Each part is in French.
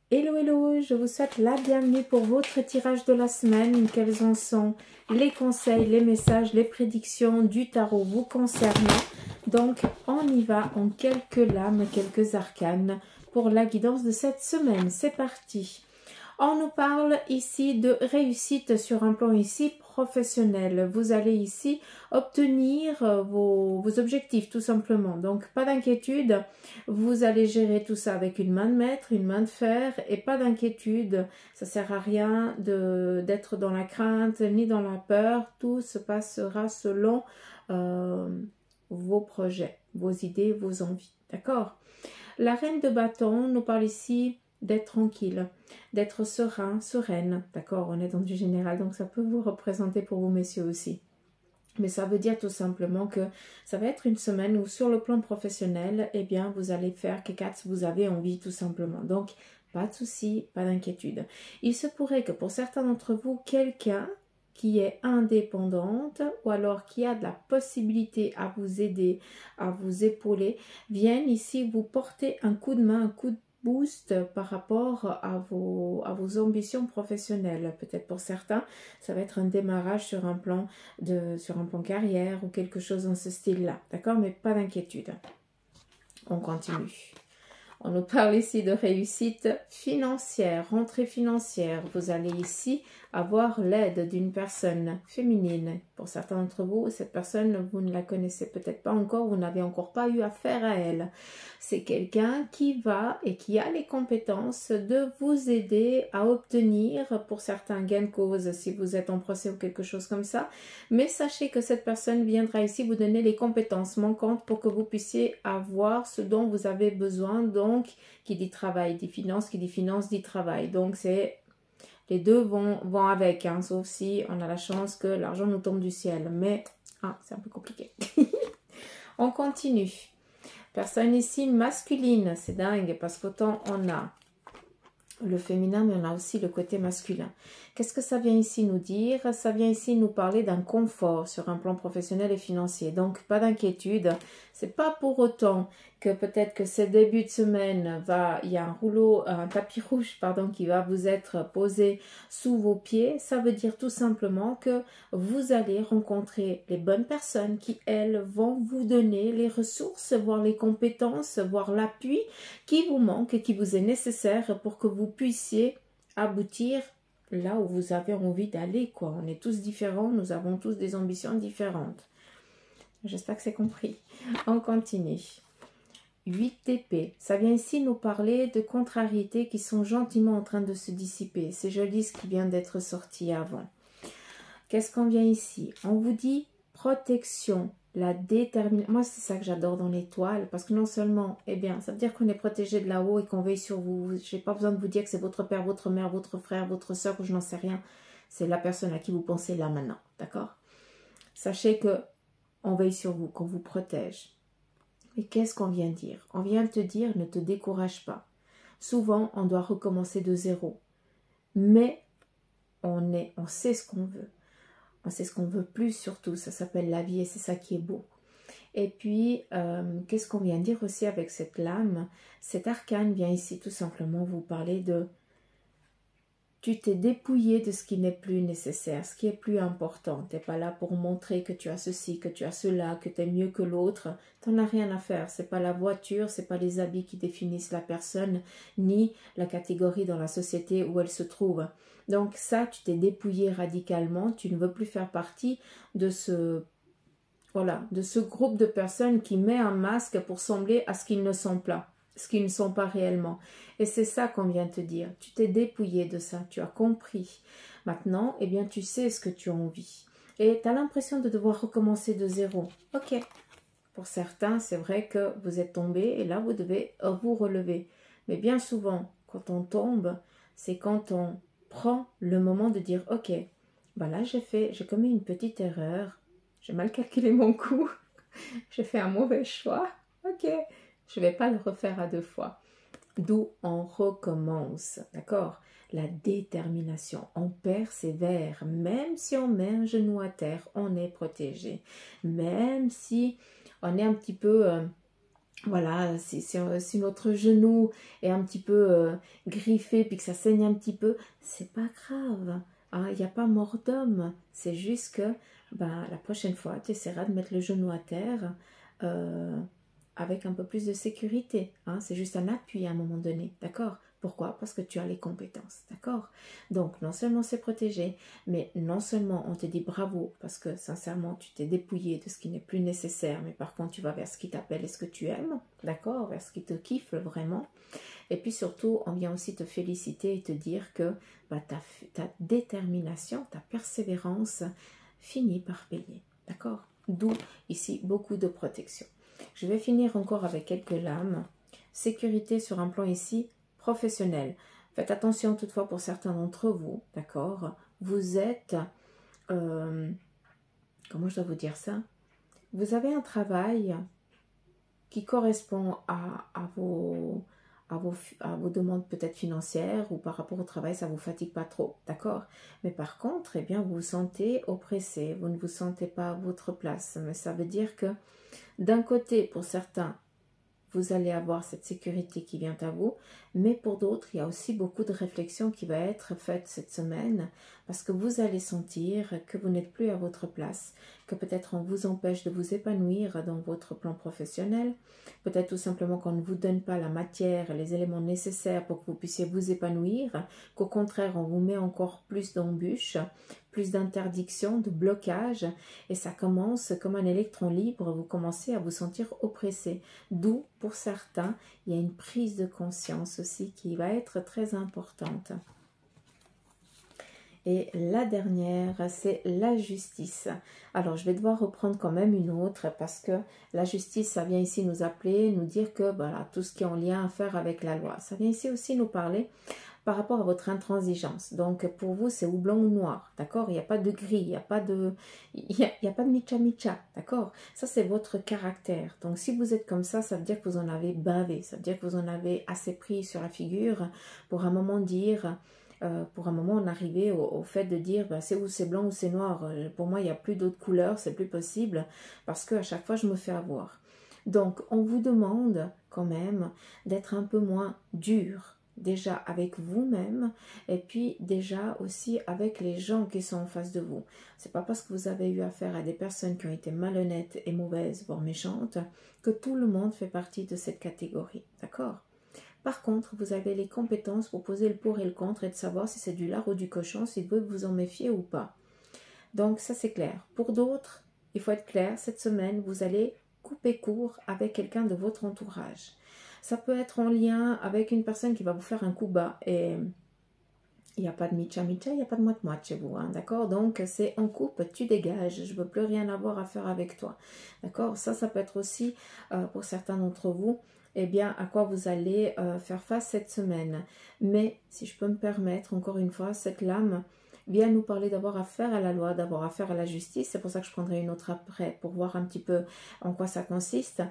Hello, hello, je vous souhaite la bienvenue pour votre tirage de la semaine. Quels en sont les conseils, les messages, les prédictions du tarot vous concernant. Donc, on y va en quelques lames, quelques arcanes pour la guidance de cette semaine. C'est parti. On nous parle ici de réussite sur un plan ici professionnel. Vous allez ici obtenir vos objectifs tout simplement. Donc pas d'inquiétude, vous allez gérer tout ça avec une main de maître, une main de fer et pas d'inquiétude. Ça sert à rien d'être dans la crainte ni dans la peur. Tout se passera selon vos projets, vos idées, vos envies. D'accord? La reine de bâton nous parle ici d'être tranquille, d'être serein, sereine, d'accord, on est dans du général, donc ça peut vous représenter pour vous messieurs aussi. Mais ça veut dire tout simplement que ça va être une semaine où sur le plan professionnel, eh bien, vous allez faire que vous avez envie tout simplement. Donc, pas de souci, pas d'inquiétude. Il se pourrait que pour certains d'entre vous, quelqu'un qui est indépendante ou alors qui a de la possibilité à vous aider, à vous épauler, vienne ici vous porter un coup de main, un coup de boost par rapport à vos ambitions professionnelles. Peut-être pour certains, ça va être un démarrage sur un plan carrière ou quelque chose dans ce style-là. D'accord? Mais pas d'inquiétude. On continue. On nous parle ici de réussite financière, rentrée financière. Vous allez ici avoir l'aide d'une personne féminine. Pour certains d'entre vous, cette personne, vous ne la connaissez peut-être pas encore, vous n'avez encore pas eu affaire à elle. C'est quelqu'un qui va et qui a les compétences de vous aider à obtenir, pour certains, gain de cause si vous êtes en procès ou quelque chose comme ça. Mais sachez que cette personne viendra ici vous donner les compétences manquantes pour que vous puissiez avoir ce dont vous avez besoin. Donc, qui dit travail dit finance, qui dit finance dit travail. Donc, les deux vont avec, hein, sauf si on a la chance que l'argent nous tombe du ciel. Mais, c'est un peu compliqué. On continue. Personne ici masculine, c'est dingue parce qu'autant on a le féminin, mais on a aussi le côté masculin. Qu'est-ce que ça vient ici nous dire? Ça vient ici nous parler d'un confort sur un plan professionnel et financier. Donc, pas d'inquiétude. C'est pas pour autant que peut-être que ce début de semaine, il y a un tapis rouge, pardon, qui va vous être posé sous vos pieds. Ça veut dire tout simplement que vous allez rencontrer les bonnes personnes qui, elles, vont vous donner les ressources, voire les compétences, voire l'appui qui vous manque et qui vous est nécessaire pour que vous puissiez aboutir là où vous avez envie d'aller, quoi. On est tous différents, nous avons tous des ambitions différentes. J'espère que c'est compris. On continue. 8 d'épée. Ça vient ici nous parler de contrariétés qui sont gentiment en train de se dissiper. C'est joli ce qui vient d'être sorti avant. Qu'est-ce qu'on vient ici? On vous dit protection. La détermination. Moi, c'est ça que j'adore dans l'étoile, parce que non seulement, eh bien, ça veut dire qu'on est protégé de là-haut et qu'on veille sur vous. Je n'ai pas besoin de vous dire que c'est votre père, votre mère, votre frère, votre soeur, ou je n'en sais rien. C'est la personne à qui vous pensez là maintenant, d'accord? Sachez que on veille sur vous, qu'on vous protège. Mais qu'est-ce qu'on vient dire? On vient te dire, ne te décourage pas. Souvent, on doit recommencer de zéro. Mais on sait ce qu'on veut. On sait ce qu'on veut plus surtout, ça s'appelle la vie et c'est ça qui est beau. Et puis, qu'est-ce qu'on vient dire aussi avec cette lame? Cet arcane vient ici tout simplement vous parler de tu t'es dépouillé de ce qui n'est plus nécessaire, ce qui est plus important. Tu n'es pas là pour montrer que tu as ceci, que tu as cela, que tu es mieux que l'autre. Tu n'en as rien à faire. Ce n'est pas la voiture, ce n'est pas les habits qui définissent la personne, ni la catégorie dans la société où elle se trouve. Donc ça, tu t'es dépouillé radicalement. Tu ne veux plus faire partie de ce groupe de personnes qui met un masque pour sembler à ce qu'ils ne sont pas. Ce qu'ils ne sont pas réellement. Et c'est ça qu'on vient te dire. Tu t'es dépouillé de ça, tu as compris. Maintenant, eh bien, tu sais ce que tu as envie. Et tu as l'impression de devoir recommencer de zéro. Ok. Pour certains, c'est vrai que vous êtes tombé et là, vous devez vous relever. Mais bien souvent, quand on tombe, c'est quand on prend le moment de dire, ok, ben là, j'ai commis une petite erreur. J'ai mal calculé mon coup. J'ai fait un mauvais choix. Ok. Je ne vais pas le refaire à 2 fois. D'où on recommence, d'accord? La détermination, on persévère. Même si on met un genou à terre, on est protégé. Même si on est un petit peu voilà, si notre genou est un petit peu griffé, puis que ça saigne un petit peu, c'est pas grave. Hein, il n'y a pas mort d'homme. C'est juste que ben, la prochaine fois, tu essaieras de mettre le genou à terre euh, avec un peu plus de sécurité. Hein. C'est juste un appui à un moment donné, d'accord? Pourquoi? Parce que tu as les compétences, d'accord? Donc, non seulement c'est protégé, mais non seulement on te dit bravo, parce que sincèrement, tu t'es dépouillé de ce qui n'est plus nécessaire, mais par contre, tu vas vers ce qui t'appelle et ce que tu aimes, d'accord? Vers ce qui te kiffe vraiment. Et puis surtout, on vient aussi te féliciter et te dire que bah, ta détermination, ta persévérance finit par payer, d'accord? D'où ici beaucoup de protection. Je vais finir encore avec quelques lames. Sécurité sur un plan ici professionnel. Faites attention toutefois pour certains d'entre vous, d'accord? Vous êtes, comment je dois vous dire ça? Vous avez un travail qui correspond à vos demandes peut-être financières ou par rapport au travail, ça ne vous fatigue pas trop, d'accord? Mais par contre, eh bien, vous vous sentez oppressé, vous ne vous sentez pas à votre place. Mais ça veut dire que d'un côté, pour certains, vous allez avoir cette sécurité qui vient à vous, mais pour d'autres, il y a aussi beaucoup de réflexion qui va être faite cette semaine parce que vous allez sentir que vous n'êtes plus à votre place, que peut-être on vous empêche de vous épanouir dans votre plan professionnel, peut-être tout simplement qu'on ne vous donne pas la matière, les éléments nécessaires pour que vous puissiez vous épanouir, qu'au contraire, on vous met encore plus d'embûches, plus d'interdictions, de blocages, et ça commence comme un électron libre, vous commencez à vous sentir oppressé. D'où, pour certains, il y a une prise de conscience aussi qui va être très importante. Et la dernière, c'est la justice. Alors, je vais devoir reprendre quand même une autre parce que la justice, ça vient ici nous appeler, nous dire que voilà, tout ce qui est en lien à faire avec la loi. Ça vient ici aussi nous parler par rapport à votre intransigeance. Donc, pour vous, c'est ou blanc ou noir, d'accord? Il n'y a pas de gris, il n'y a pas de micha-micha, d'accord? Ça, c'est votre caractère. Donc, si vous êtes comme ça veut dire que vous en avez bavé, ça veut dire que vous en avez assez pris sur la figure pour un moment dire... pour un moment, on arrivait au fait de dire bah, c'est ou c'est blanc ou c'est noir. Pour moi, il n'y a plus d'autres couleurs, c'est plus possible parce qu'à chaque fois, je me fais avoir. Donc, on vous demande quand même d'être un peu moins dur, déjà avec vous-même et puis déjà aussi avec les gens qui sont en face de vous. C'est pas parce que vous avez eu affaire à des personnes qui ont été malhonnêtes et mauvaises, voire méchantes, que tout le monde fait partie de cette catégorie, d'accord? Par contre, vous avez les compétences pour poser le pour et le contre et de savoir si c'est du lard ou du cochon, si vous vous en méfiez ou pas. Donc ça c'est clair. Pour d'autres, il faut être clair, cette semaine, vous allez couper court avec quelqu'un de votre entourage. Ça peut être en lien avec une personne qui va vous faire un coup bas et il n'y a pas de micha-micha, il n'y a pas de moite-moite chez vous, hein, d'accord? Donc, c'est en coupe, tu dégages, je ne veux plus rien avoir à faire avec toi, d'accord? Ça peut être aussi, pour certains d'entre vous, eh bien, à quoi vous allez faire face cette semaine. Mais, si je peux me permettre, encore une fois, cette lame vient nous parler d'avoir affaire à la loi, d'avoir affaire à la justice. C'est pour ça que je prendrai une autre après, pour voir un petit peu en quoi ça consiste.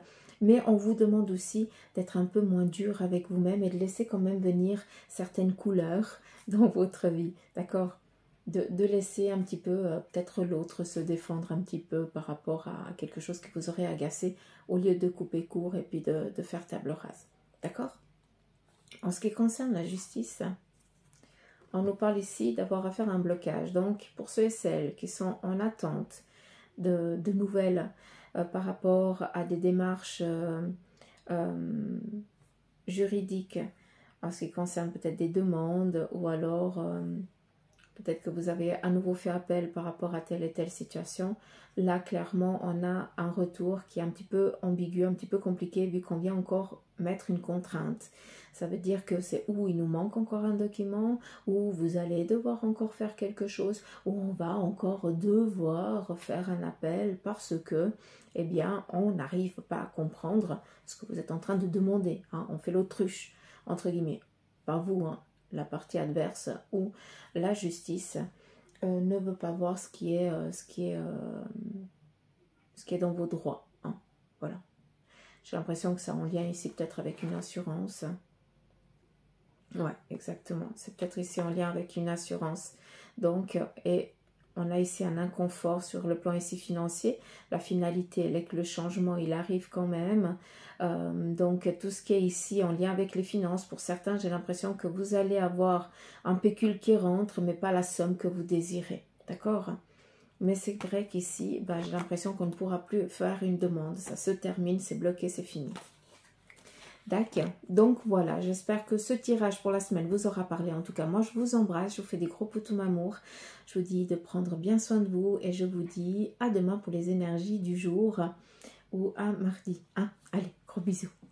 Mais on vous demande aussi d'être un peu moins dur avec vous-même et de laisser quand même venir certaines couleurs dans votre vie, d'accord? De laisser un petit peu peut-être l'autre se défendre un petit peu par rapport à quelque chose qui vous aurait agacé au lieu de couper court et puis de faire table rase, d'accord? En ce qui concerne la justice, on nous parle ici d'avoir à faire un blocage. Donc, pour ceux et celles qui sont en attente de nouvelles par rapport à des démarches juridiques, en ce qui concerne peut-être des demandes ou alors peut-être que vous avez à nouveau fait appel par rapport à telle et telle situation. Là, clairement, on a un retour qui est un petit peu ambigu, un petit peu compliqué vu qu'on vient encore mettre une contrainte. Ça veut dire que c'est où il nous manque encore un document, ou vous allez devoir encore faire quelque chose, ou on va encore devoir faire un appel parce que, eh bien, on n'arrive pas à comprendre ce que vous êtes en train de demander. Hein. On fait l'autruche, entre guillemets. Pas vous, hein, la partie adverse, ou la justice ne veut pas voir ce qui est dans vos droits. Hein. Voilà. J'ai l'impression que ça en lien ici peut-être avec une assurance. Ouais, exactement. C'est peut-être ici en lien avec une assurance. Donc, et on a ici un inconfort sur le plan ici financier. La finalité, elle est que le changement, il arrive quand même. Donc, tout ce qui est ici en lien avec les finances, pour certains, j'ai l'impression que vous allez avoir un pécule qui rentre, mais pas la somme que vous désirez. D'accord? Mais c'est vrai qu'ici, j'ai l'impression qu'on ne pourra plus faire une demande. Ça se termine, c'est bloqué, c'est fini. D'accord. Donc voilà, j'espère que ce tirage pour la semaine vous aura parlé. En tout cas, moi, je vous embrasse. Je vous fais des gros poutous amour. Je vous dis de prendre bien soin de vous. Et je vous dis à demain pour les énergies du jour ou à mardi. Allez, gros bisous.